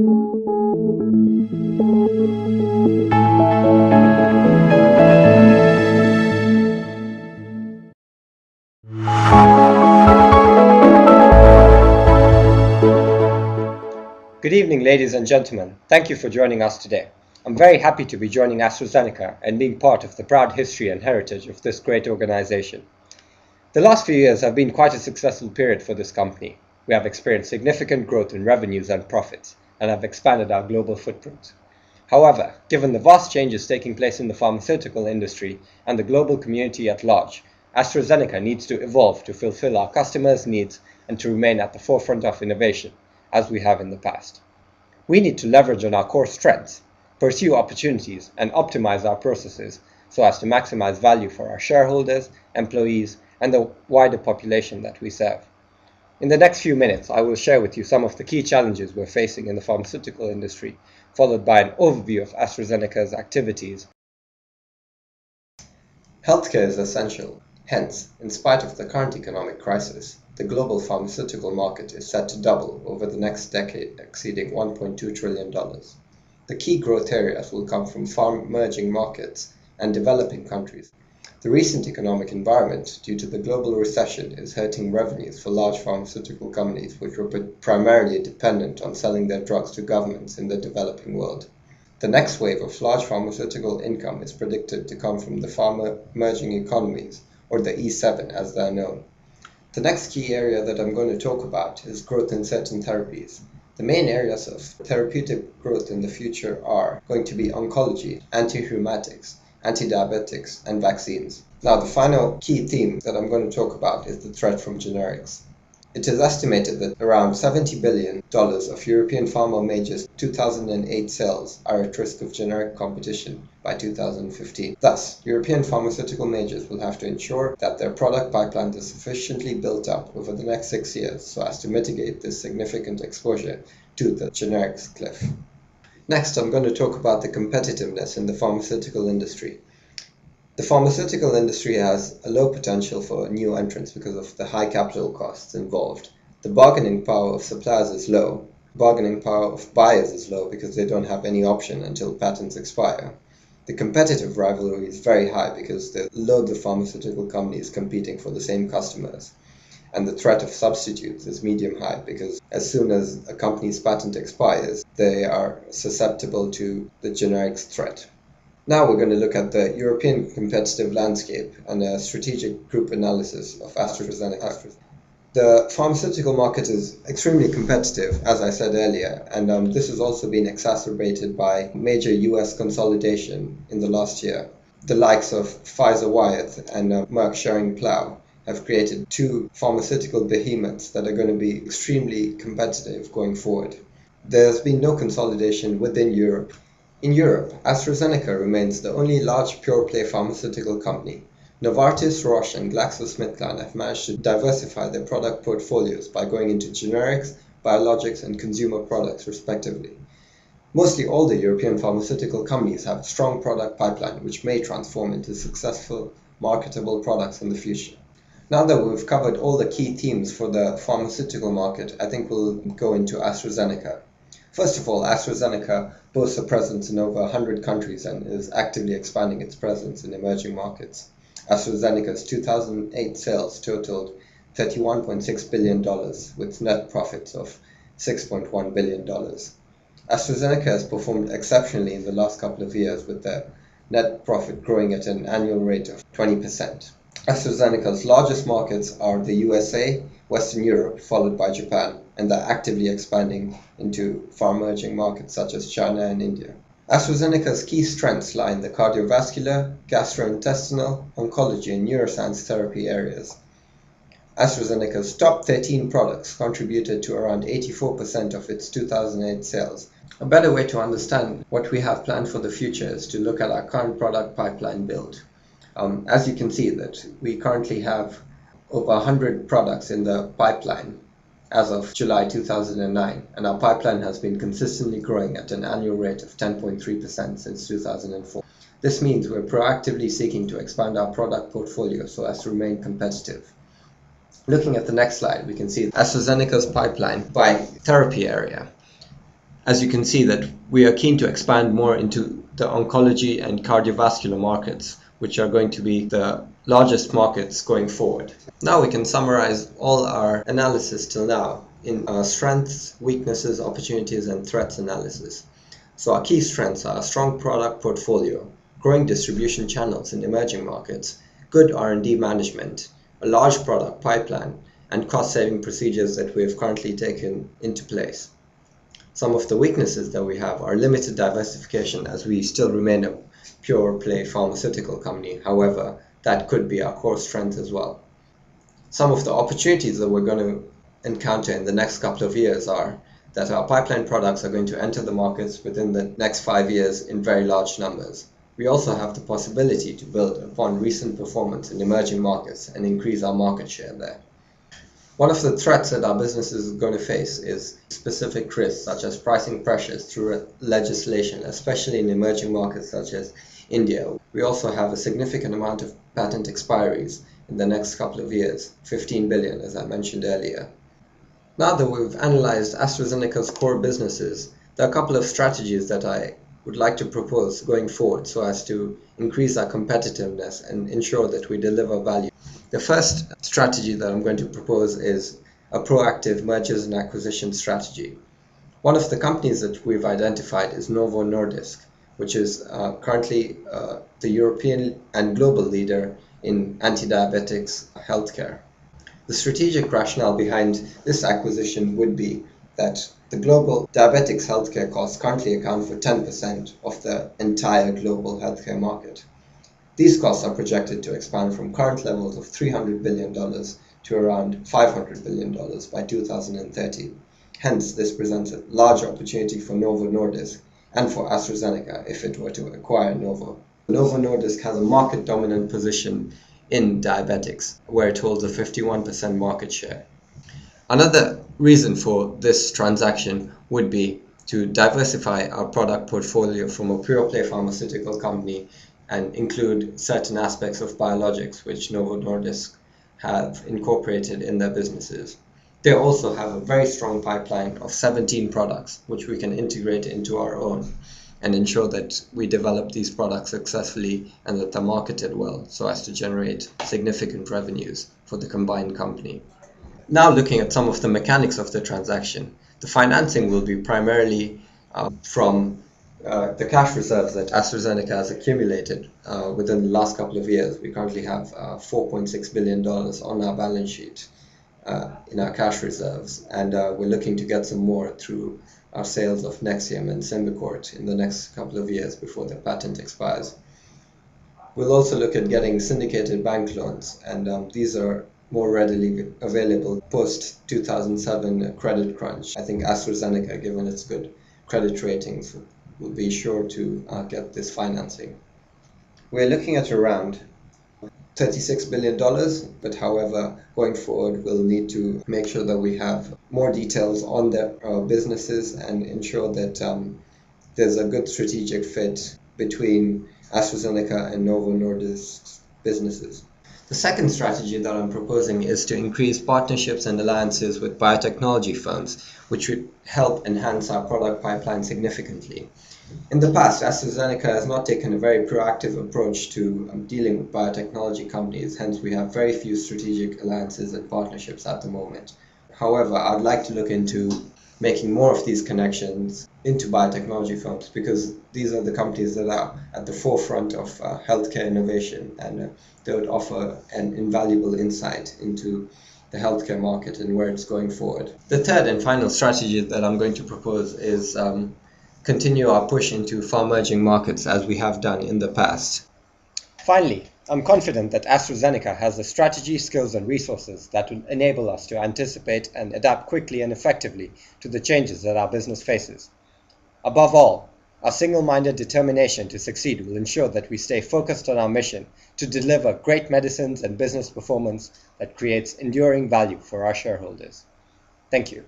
Good evening, ladies and gentlemen. Thank you for joining us today. I'm very happy to be joining AstraZeneca and being part of the proud history and heritage of this great organization. The last few years have been quite a successful period for this company. We have experienced significant growth in revenues and profits and have expanded our global footprint. However, given the vast changes taking place in the pharmaceutical industry and the global community at large, AstraZeneca needs to evolve to fulfill our customers' needs and to remain at the forefront of innovation, as we have in the past. We need to leverage on our core strengths, pursue opportunities, and optimize our processes so as to maximize value for our shareholders, employees, and the wider population that we serve. In the next few minutes, I will share with you some of the key challenges we're facing in the pharmaceutical industry, followed by an overview of AstraZeneca's activities. Healthcare is essential. Hence, in spite of the current economic crisis, the global pharmaceutical market is set to double over the next decade, exceeding $1.2 trillion. The key growth areas will come from emerging markets and developing countries. The recent economic environment, due to the global recession, is hurting revenues for large pharmaceutical companies which were primarily dependent on selling their drugs to governments in the developing world. The next wave of large pharmaceutical income is predicted to come from the emerging economies, or the E7 as they are known. The next key area that I'm going to talk about is growth in certain therapies. The main areas of therapeutic growth in the future are going to be oncology, anti-rheumatics, anti-diabetics, and vaccines. Now, the final key theme that I'm going to talk about is the threat from generics. It is estimated that around $70 billion of European pharma majors' 2008 sales are at risk of generic competition by 2015. Thus, European pharmaceutical majors will have to ensure that their product pipelines are sufficiently built up over the next 6 years so as to mitigate this significant exposure to the generics cliff. Next, I'm going to talk about the competitiveness in the pharmaceutical industry. The pharmaceutical industry has a low potential for new entrants because of the high capital costs involved. The bargaining power of suppliers is low. Bargaining power of buyers is low because they don't have any option until patents expire. The competitive rivalry is very high because the loads of pharmaceutical companies competing for the same customers. And the threat of substitutes is medium high because as soon as a company's patent expires, they are susceptible to the generics threat. Now we're going to look at the European competitive landscape and a strategic group analysis of AstraZeneca. The pharmaceutical market is extremely competitive, as I said earlier, and this has also been exacerbated by major US consolidation in the last year. The likes of Pfizer-Wyeth and Merck Schering-Plough have created two pharmaceutical behemoths that are going to be extremely competitive going forward. There's been no consolidation within Europe. In Europe, AstraZeneca remains the only large pure-play pharmaceutical company. Novartis, Roche, and GlaxoSmithKline have managed to diversify their product portfolios by going into generics, biologics, and consumer products, respectively. Mostly all the European pharmaceutical companies have a strong product pipeline which may transform into successful, marketable products in the future. Now that we've covered all the key themes for the pharmaceutical market, I think we'll go into AstraZeneca. First of all, AstraZeneca boasts a presence in over 100 countries and is actively expanding its presence in emerging markets. AstraZeneca's 2008 sales totaled $31.6 billion with net profits of $6.1 billion. AstraZeneca has performed exceptionally in the last couple of years with their net profit growing at an annual rate of 20%. AstraZeneca's largest markets are the USA, Western Europe, followed by Japan, and they're actively expanding into far emerging markets such as China and India. AstraZeneca's key strengths lie in the cardiovascular, gastrointestinal, oncology, and neuroscience therapy areas. AstraZeneca's top 13 products contributed to around 84% of its 2008 sales. A better way to understand what we have planned for the future is to look at our current product pipeline build. As you can see that we currently have over 100 products in the pipeline as of July 2009, and our pipeline has been consistently growing at an annual rate of 10.3% since 2004. This means we're proactively seeking to expand our product portfolio so as to remain competitive. Looking at the next slide, we can see AstraZeneca's pipeline by therapy area. As you can see that we are keen to expand more into the oncology and cardiovascular markets, which are going to be the largest markets going forward. Now we can summarize all our analysis till now in strengths, weaknesses, opportunities, and threats analysis. So our key strengths are a strong product portfolio, growing distribution channels in emerging markets, good R&D management, a large product pipeline, and cost-saving procedures that we have currently taken into place. Some of the weaknesses that we have are limited diversification, as we still remain a pure play pharmaceutical company. However, that could be our core strength as well. Some of the opportunities that we're going to encounter in the next couple of years are that our pipeline products are going to enter the markets within the next 5 years in very large numbers. We also have the possibility to build upon recent performance in emerging markets and increase our market share there. One of the threats that our business is going to face is specific risks, such as pricing pressures through legislation, especially in emerging markets such as India. We also have a significant amount of patent expiries in the next couple of years, 15 billion, as I mentioned earlier. Now that we've analyzed AstraZeneca's core businesses, there are a couple of strategies that I would like to propose going forward so as to increase our competitiveness and ensure that we deliver value. The first strategy that I'm going to propose is a proactive mergers and acquisition strategy. One of the companies that we've identified is Novo Nordisk, which is currently the European and global leader in anti-diabetics healthcare. The strategic rationale behind this acquisition would be that the global diabetics healthcare costs currently account for 10% of the entire global healthcare market. These costs are projected to expand from current levels of $300 billion to around $500 billion by 2030. Hence, this presents a large opportunity for Novo Nordisk and for AstraZeneca if it were to acquire Novo. Novo Nordisk has a market-dominant position in diabetics, where it holds a 51% market share. Another reason for this transaction would be to diversify our product portfolio from a pure-play pharmaceutical company and include certain aspects of biologics, which Novo Nordisk have incorporated in their businesses. They also have a very strong pipeline of 17 products, which we can integrate into our own and ensure that we develop these products successfully and that they're marketed well so as to generate significant revenues for the combined company. Now looking at some of the mechanics of the transaction, the financing will be primarily from the cash reserves that AstraZeneca has accumulated within the last couple of years. We currently have $4.6 billion on our balance sheet in our cash reserves, and we're looking to get some more through our sales of Nexium and Symbicort in the next couple of years before the patent expires. We'll also look at getting syndicated bank loans, and these are more readily available post-2007 credit crunch. I think AstraZeneca, given its good credit ratings, will be sure to get this financing. We're looking at around $36 billion, but however, going forward, we'll need to make sure that we have more details on their businesses and ensure that there's a good strategic fit between AstraZeneca and Novo Nordisk's businesses. The second strategy that I'm proposing is to increase partnerships and alliances with biotechnology firms, which would help enhance our product pipeline significantly. In the past, AstraZeneca has not taken a very proactive approach to dealing with biotechnology companies, hence we have very few strategic alliances and partnerships at the moment. However, I'd like to look into making more of these connections into biotechnology firms, because these are the companies that are at the forefront of healthcare innovation, and they would offer an invaluable insight into the healthcare market and where it's going forward. The third and final strategy that I'm going to propose is continue our push into far-emerging markets as we have done in the past. Finally, I'm confident that AstraZeneca has the strategy, skills and resources that will enable us to anticipate and adapt quickly and effectively to the changes that our business faces. Above all, our single-minded determination to succeed will ensure that we stay focused on our mission to deliver great medicines and business performance that creates enduring value for our shareholders. Thank you.